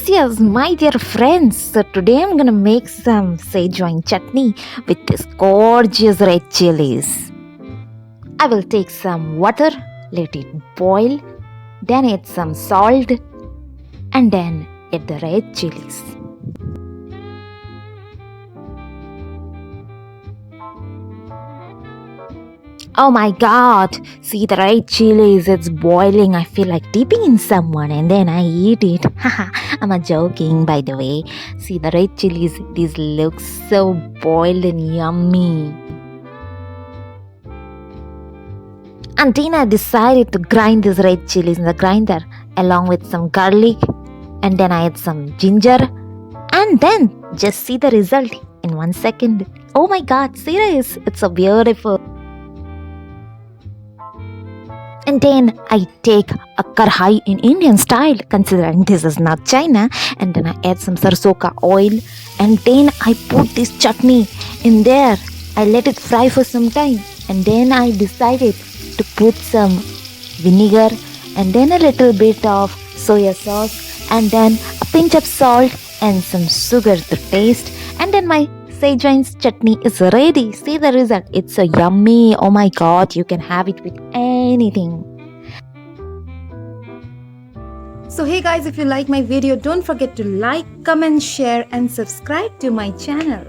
Yes, my dear friends. So today I'm gonna make some Schezwan chutney with this gorgeous red chilies. I will take some water, let it boil, then add some salt, and then add the red chilies. Oh my god, see the red chilies, it's boiling. I feel like dipping in someone and then I eat it. Haha, I'm a joking by the way. See the red chilies, these look so boiled and yummy. And then I decided to grind these red chilies in the grinder along with some garlic, and then I add some ginger, and then just see the result in 1 second. Oh my god, serious, it's so beautiful. And then I take a karhai in Indian style, considering this is not China, and then I add some sarson ka oil, and then I put this chutney in there. I let it fry for some time, and then I decided to put some vinegar, and then a little bit of soya sauce, and then a pinch of salt and some sugar to taste, and then my Schezwan's chutney is ready. See the result. It's so yummy. Oh my god, you can have it with anything. So hey guys, if you like my video, don't forget to like, comment, share and subscribe to my channel.